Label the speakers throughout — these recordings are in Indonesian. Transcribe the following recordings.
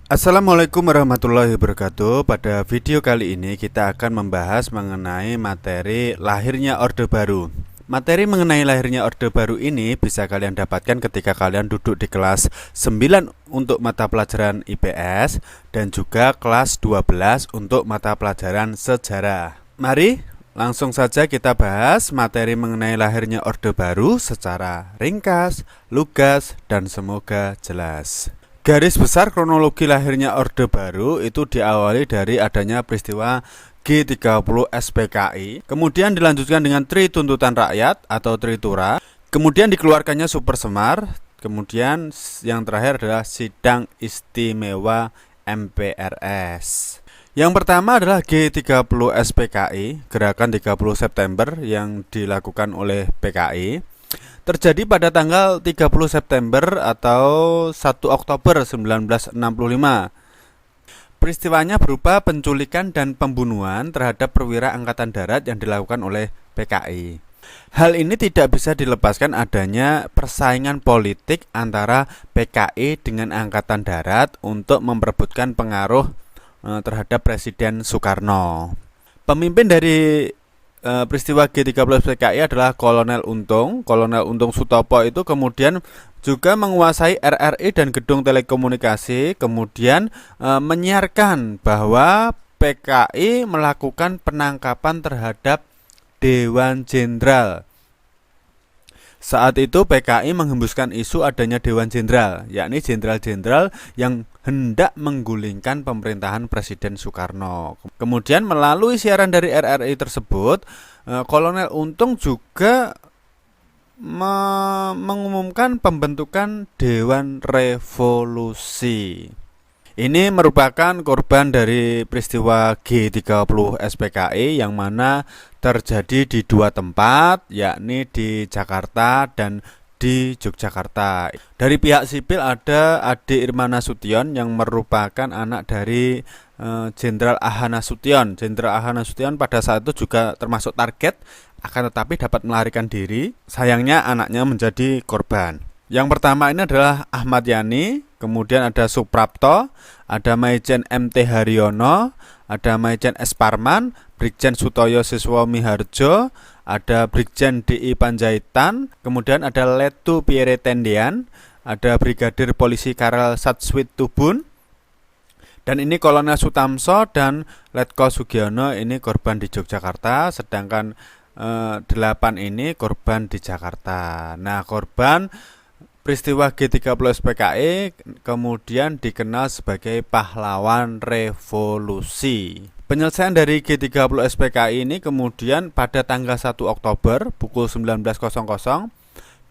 Speaker 1: Assalamualaikum warahmatullahi wabarakatuh. Pada video kali ini kita akan membahas mengenai materi lahirnya Orde Baru. Materi mengenai lahirnya Orde Baru ini bisa kalian dapatkan ketika kalian duduk di kelas 9 untuk mata pelajaran IPS dan juga kelas 12 untuk mata pelajaran sejarah. Mari langsung saja kita bahas materi mengenai lahirnya Orde Baru secara ringkas, lugas, dan semoga jelas. Garis besar kronologi lahirnya Orde Baru itu diawali dari adanya peristiwa G30 SPKI, kemudian dilanjutkan dengan Tri Tuntutan Rakyat atau Tritura, kemudian dikeluarkannya Super Semar, kemudian yang terakhir adalah Sidang Istimewa MPRS. Yang pertama adalah G30 SPKI, Gerakan 30 September yang dilakukan oleh PKI. Terjadi pada tanggal 30 September atau 1 Oktober 1965. Peristiwanya berupa penculikan dan pembunuhan terhadap perwira Angkatan Darat yang dilakukan oleh PKI. Hal ini tidak bisa dilepaskan adanya persaingan politik antara PKI dengan Angkatan Darat untuk memperebutkan pengaruh terhadap Presiden Soekarno. Pemimpin dari peristiwa G30 PKI adalah Kolonel Untung. Kolonel Untung Sutopo itu kemudian juga menguasai RRI dan gedung telekomunikasi, kemudian menyiarkan bahwa PKI melakukan penangkapan terhadap Dewan Jenderal. Saat itu PKI menghembuskan isu adanya Dewan Jenderal, yakni jenderal-jenderal yang hendak menggulingkan pemerintahan Presiden Soekarno. Kemudian melalui siaran dari RRI tersebut, Kolonel Untung juga mengumumkan pembentukan Dewan Revolusi. Ini merupakan korban dari peristiwa G30 SPKI yang mana terjadi di dua tempat, yakni di Jakarta dan di Yogyakarta. Dari pihak sipil ada Ade Irma Nasution yang merupakan anak dari Jenderal A.H. Nasution. Jenderal A.H. Nasution pada saat itu juga termasuk target, akan tetapi dapat melarikan diri. Sayangnya anaknya menjadi korban. Yang pertama ini adalah Ahmad Yani, kemudian ada Suprapto, ada Maijen MT Haryono, ada Maijen S. Parman, Brigjen Sutoyo Siswo Miharjo, ada Brigjen DI Panjaitan, kemudian ada Letu Pierre Tendian, ada Brigadir Polisi Karel Satswit Tubun, dan ini Kolonel Sutamso dan Letko Sugiono ini korban di Yogyakarta, sedangkan 8 ini korban di Jakarta. Nah, korban peristiwa G30 SPKI kemudian dikenal sebagai pahlawan revolusi. Penyelesaian dari G30 SPKI ini kemudian pada tanggal 1 Oktober pukul 19.00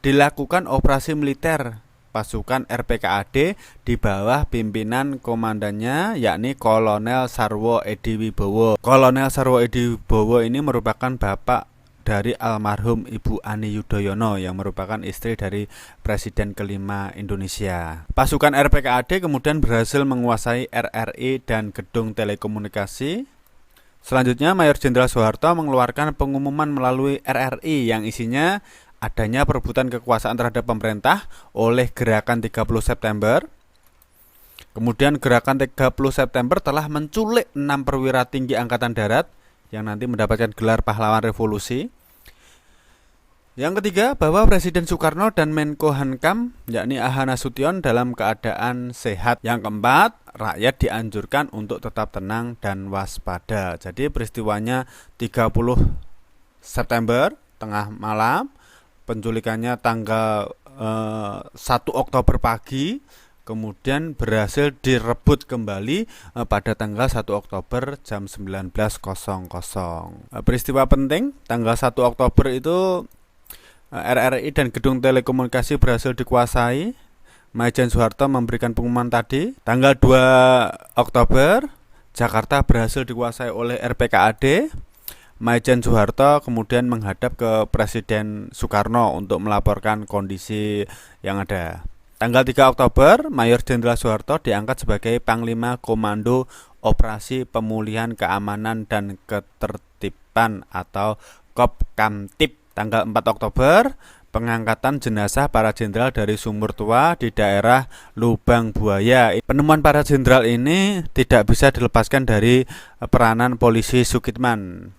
Speaker 1: dilakukan operasi militer pasukan RPKAD di bawah pimpinan komandannya yakni Kolonel Sarwo Edi Wibowo. Kolonel Sarwo Edi Wibowo ini merupakan bapak dari almarhum Ibu Ani Yudhoyono yang merupakan istri dari Presiden kelima Indonesia. Pasukan RPKAD kemudian berhasil menguasai RRI dan gedung telekomunikasi. Selanjutnya Mayor Jenderal Soeharto mengeluarkan pengumuman melalui RRI yang isinya adanya perebutan kekuasaan terhadap pemerintah oleh Gerakan 30 September. Kemudian Gerakan 30 September telah menculik 6 perwira tinggi Angkatan Darat yang nanti mendapatkan gelar pahlawan revolusi. Yang ketiga, bahwa Presiden Soekarno dan Menko Hankam yakni A.H. Nasution dalam keadaan sehat. Yang keempat, rakyat dianjurkan untuk tetap tenang dan waspada. Jadi peristiwanya 30 September tengah malam, penculikannya tanggal 1 Oktober pagi, kemudian berhasil direbut kembali pada tanggal 1 Oktober jam 19.00. Peristiwa penting, tanggal 1 Oktober itu RRI dan gedung telekomunikasi berhasil dikuasai. Maijen Soeharto memberikan pengumuman tadi. Tanggal 2 Oktober, Jakarta berhasil dikuasai oleh RPKAD. Maijen Soeharto kemudian menghadap ke Presiden Soekarno untuk melaporkan kondisi yang ada. Tanggal 3 Oktober, Mayor Jenderal Soeharto diangkat sebagai Panglima Komando Operasi Pemulihan Keamanan dan Ketertiban atau Kopkamtib. Tanggal 4 Oktober, pengangkatan jenazah para jenderal dari sumur tua di daerah Lubang Buaya. Penemuan para jenderal ini tidak bisa dilepaskan dari peranan polisi Sukitman.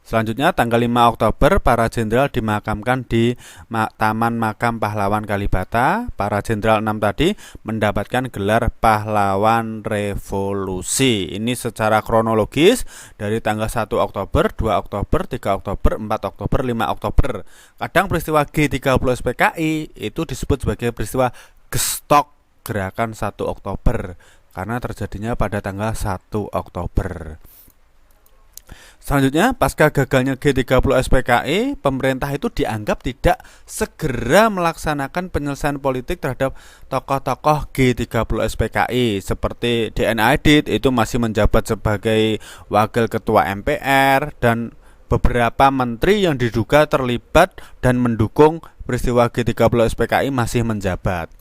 Speaker 1: Selanjutnya tanggal 5 Oktober para jenderal dimakamkan di Taman Makam Pahlawan Kalibata. Para jenderal 6 tadi mendapatkan gelar pahlawan revolusi. Ini secara kronologis dari tanggal 1 Oktober, 2 Oktober, 3 Oktober, 4 Oktober, 5 Oktober. Kadang peristiwa G30 SPKI itu disebut sebagai peristiwa gestok gerakan 1 Oktober karena terjadinya pada tanggal 1 Oktober. Selanjutnya, pasca gagalnya G30 SPKI, pemerintah itu dianggap tidak segera melaksanakan penyelesaian politik terhadap tokoh-tokoh G30 SPKI seperti DN Aidit itu masih menjabat sebagai wakil ketua MPR dan beberapa menteri yang diduga terlibat dan mendukung peristiwa G30 SPKI masih menjabat.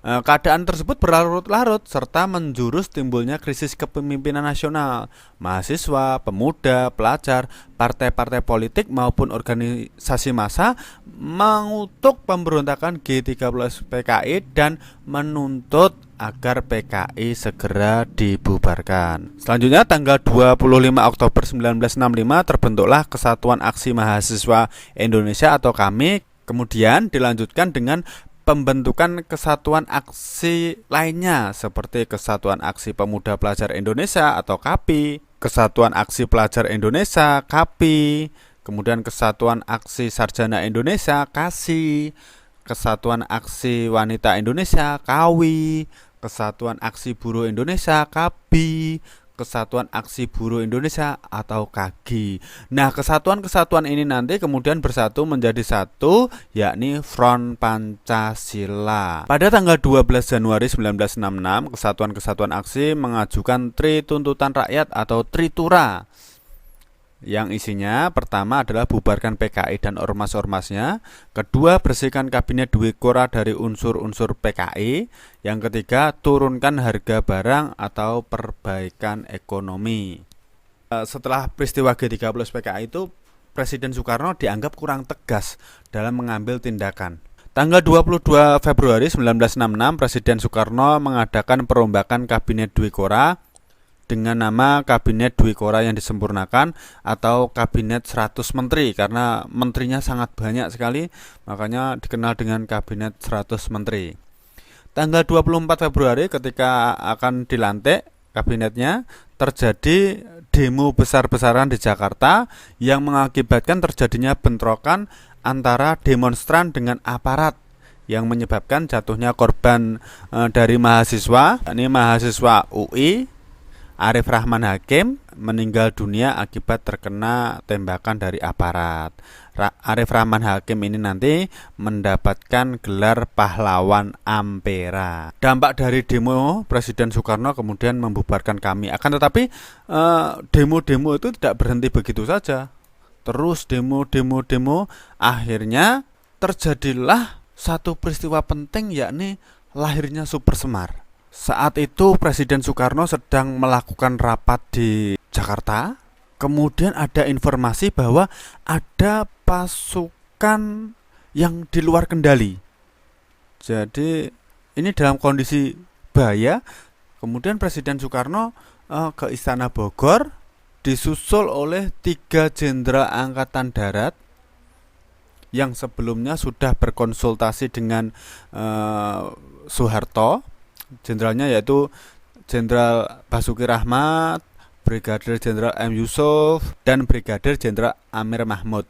Speaker 1: Keadaan tersebut berlarut-larut serta menjurus timbulnya krisis kepemimpinan nasional. Mahasiswa, pemuda, pelajar, partai-partai politik maupun organisasi massa mengutuk pemberontakan G30 SPKI dan menuntut agar PKI segera dibubarkan. Selanjutnya tanggal 25 Oktober 1965 terbentuklah Kesatuan Aksi Mahasiswa Indonesia atau KAMI. Kemudian dilanjutkan dengan pembentukan kesatuan aksi lainnya seperti Kesatuan Aksi Pemuda Pelajar Indonesia atau KAPI, Kesatuan Aksi Pelajar Indonesia KAPI, kemudian Kesatuan Aksi Sarjana Indonesia KASI, Kesatuan Aksi Wanita Indonesia KAWI, Kesatuan Aksi Buruh Indonesia KABI, Kesatuan Aksi Buruh Indonesia atau KAGI. Nah, kesatuan-kesatuan ini nanti kemudian bersatu menjadi satu, yakni Front Pancasila. Pada tanggal 12 Januari 1966, kesatuan-kesatuan aksi mengajukan Tri Tuntutan Rakyat atau Tritura, yang isinya pertama adalah bubarkan PKI dan ormas-ormasnya, kedua bersihkan kabinet Dwi Kora dari unsur-unsur PKI, yang ketiga turunkan harga barang atau perbaikan ekonomi. Setelah peristiwa G30 SPKI itu, Presiden Soekarno dianggap kurang tegas dalam mengambil tindakan. Tanggal 22 Februari 1966, Presiden Soekarno mengadakan perombakan kabinet Dwi Kora dengan nama Kabinet Dwi Kora yang disempurnakan atau Kabinet 100 Menteri karena menterinya sangat banyak sekali, makanya dikenal dengan Kabinet 100 Menteri. Tanggal 24 Februari ketika akan dilantik kabinetnya, terjadi demo besar-besaran di Jakarta yang mengakibatkan terjadinya bentrokan antara demonstran dengan aparat yang menyebabkan jatuhnya korban dari mahasiswa, ini mahasiswa UI Arif Rahman Hakim meninggal dunia akibat terkena tembakan dari aparat. Arif Rahman Hakim ini nanti mendapatkan gelar pahlawan Ampera. Dampak dari demo Presiden Soekarno kemudian membubarkan KAMI. Akan tetapi demo-demo itu tidak berhenti begitu saja. Terus demo, akhirnya terjadilah satu peristiwa penting, yakni lahirnya Super Semar. Saat itu Presiden Soekarno sedang melakukan rapat di Jakarta. Kemudian ada informasi bahwa ada pasukan yang di luar kendali. Jadi ini dalam kondisi bahaya. Kemudian Presiden Soekarno ke Istana Bogor disusul oleh 3 jenderal angkatan darat yang sebelumnya sudah berkonsultasi dengan Soeharto. Jenderalnya yaitu Jenderal Basuki Rahmat, Brigadir Jenderal M. Yusuf, dan Brigadir Jenderal Amir Mahmud.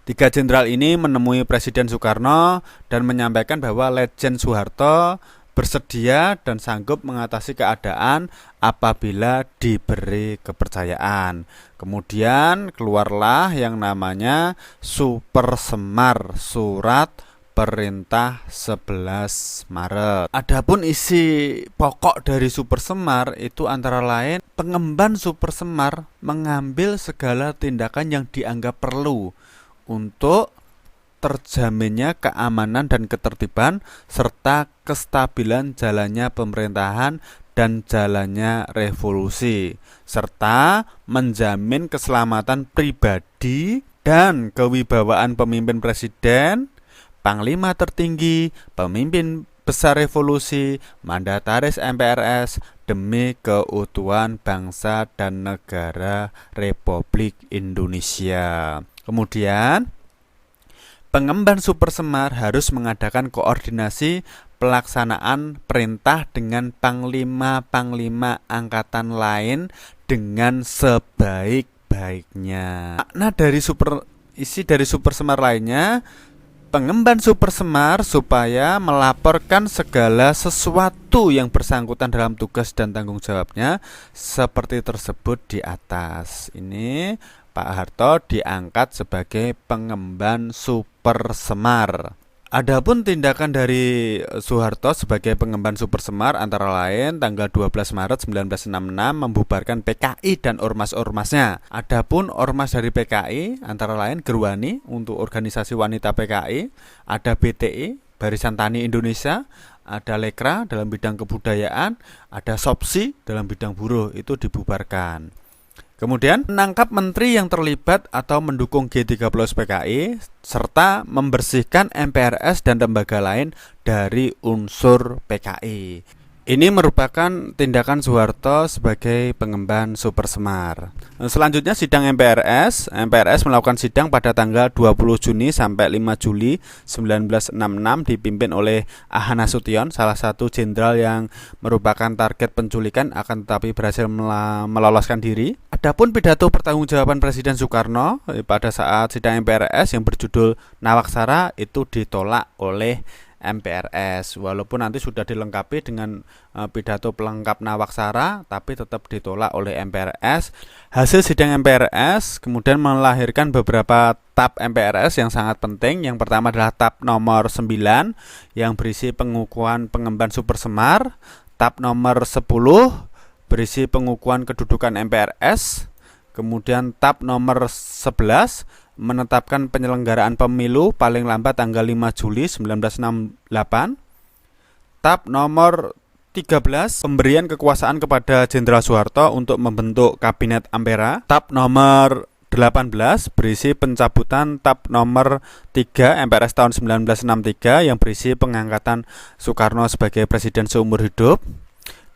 Speaker 1: 3 jenderal ini menemui Presiden Soekarno dan menyampaikan bahwa Letjen Soeharto bersedia dan sanggup mengatasi keadaan apabila diberi kepercayaan. Kemudian keluarlah yang namanya Super Semar, Surat Perintah 11 Maret. Adapun isi pokok dari Super Semar itu antara lain pengemban Super Semar mengambil segala tindakan yang dianggap perlu untuk terjaminnya keamanan dan ketertiban serta kestabilan jalannya pemerintahan dan jalannya revolusi serta menjamin keselamatan pribadi dan kewibawaan pemimpin presiden, panglima tertinggi, pemimpin besar revolusi, mandataris MPRS demi keutuhan bangsa dan negara Republik Indonesia. Kemudian, pengemban Supersemar harus mengadakan koordinasi pelaksanaan perintah dengan panglima-panglima angkatan lain dengan sebaik-baiknya. Makna dari isi dari Supersemar lainnya, pengemban Supersemar supaya melaporkan segala sesuatu yang bersangkutan dalam tugas dan tanggung jawabnya seperti tersebut di atas. Ini Pak Harto diangkat sebagai pengemban Supersemar. Adapun tindakan dari Soeharto sebagai pengemban Supersemar antara lain tanggal 12 Maret 1966 membubarkan PKI dan ormas-ormasnya. Adapun ormas dari PKI antara lain Gerwani untuk organisasi wanita PKI, ada BTI, Barisan Tani Indonesia, ada Lekra dalam bidang kebudayaan, ada Sopsi dalam bidang buruh, itu dibubarkan. Kemudian menangkap menteri yang terlibat atau mendukung G30 PKI serta membersihkan MPRS dan lembaga lain dari unsur PKI. Ini merupakan tindakan Soeharto sebagai pengemban Supersemar. Selanjutnya sidang MPRS. MPRS melakukan sidang pada tanggal 20 Juni sampai 5 Juli 1966 dipimpin oleh Aha Nasution, salah satu jenderal yang merupakan target penculikan akan tetapi berhasil meloloskan diri. Adapun pidato pertanggungjawaban Presiden Soekarno pada saat sidang MPRS yang berjudul Nawaksara itu ditolak oleh MPRS, walaupun nanti sudah dilengkapi dengan pidato pelengkap Nawaksara, tapi tetap ditolak oleh MPRS. Hasil sidang MPRS kemudian melahirkan beberapa TAP MPRS yang sangat penting. Yang pertama adalah TAP nomor 9 yang berisi pengukuhan pengemban Supersemar, TAP nomor 10 berisi pengukuhan kedudukan MPRS, kemudian TAP nomor 11 menetapkan penyelenggaraan pemilu paling lambat tanggal 5 Juli 1968. TAP nomor 13 pemberian kekuasaan kepada Jenderal Soeharto untuk membentuk Kabinet Ampera. TAP nomor 18 berisi pencabutan TAP nomor 3 MPRS tahun 1963 yang berisi pengangkatan Soekarno sebagai presiden seumur hidup.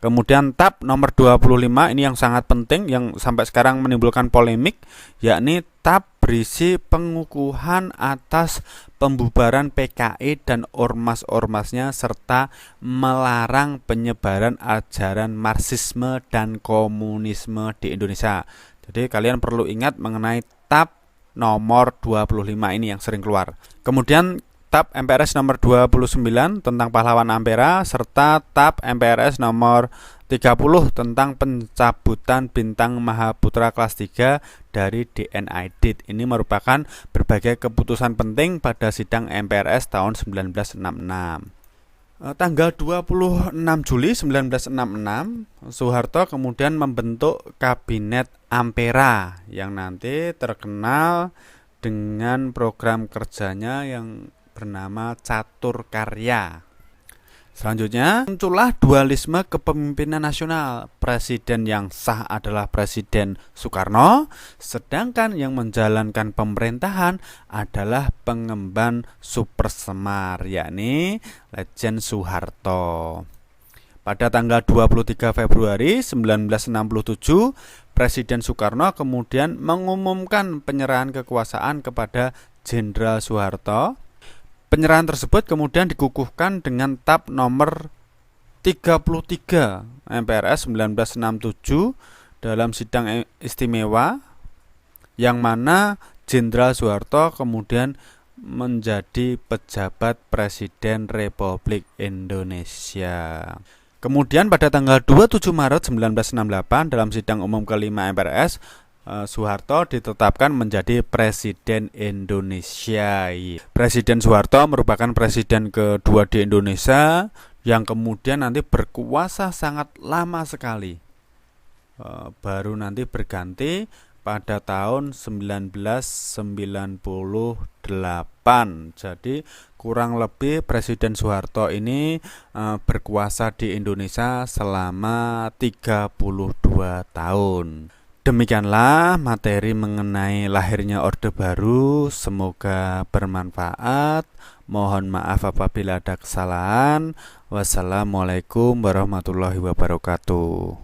Speaker 1: Kemudian TAP nomor 25 ini yang sangat penting yang sampai sekarang menimbulkan polemik, yakni TAP berisi pengukuhan atas pembubaran PKI dan ormas-ormasnya serta melarang penyebaran ajaran Marxisme dan komunisme di Indonesia. Jadi kalian perlu ingat mengenai TAP nomor 25 ini yang sering keluar. Kemudian TAP MPRS nomor 29 tentang pahlawan Ampera serta TAP MPRS nomor 30 tentang pencabutan bintang Mahaputra kelas 3 dari DNIDIT. Ini merupakan berbagai keputusan penting pada sidang MPRS tahun 1966. Tanggal 26 Juli 1966, Soeharto kemudian membentuk Kabinet Ampera yang nanti terkenal dengan program kerjanya yang bernama Catur Karya. Selanjutnya muncullah dualisme kepemimpinan nasional. Presiden yang sah adalah Presiden Soekarno, sedangkan yang menjalankan pemerintahan adalah pengemban Supersemar, yakni Lejen Soeharto. Pada tanggal 23 Februari 1967, Presiden Soekarno kemudian mengumumkan penyerahan kekuasaan kepada Jenderal Soeharto. Penyerahan tersebut kemudian dikukuhkan dengan TAP nomor 33 MPRS 1967 dalam sidang istimewa yang mana Jenderal Soeharto kemudian menjadi pejabat Presiden Republik Indonesia. Kemudian pada tanggal 27 Maret 1968 dalam sidang umum kelima MPRS, Soeharto ditetapkan menjadi Presiden Indonesia. Presiden Soeharto merupakan presiden kedua di Indonesia yang kemudian nanti berkuasa sangat lama sekali. Baru nanti berganti pada tahun 1998. Jadi kurang lebih Presiden Soeharto ini berkuasa di Indonesia selama 32 tahun. Demikianlah materi mengenai lahirnya Orde Baru. Semoga bermanfaat. Mohon maaf apabila ada kesalahan. Wassalamualaikum warahmatullahi wabarakatuh.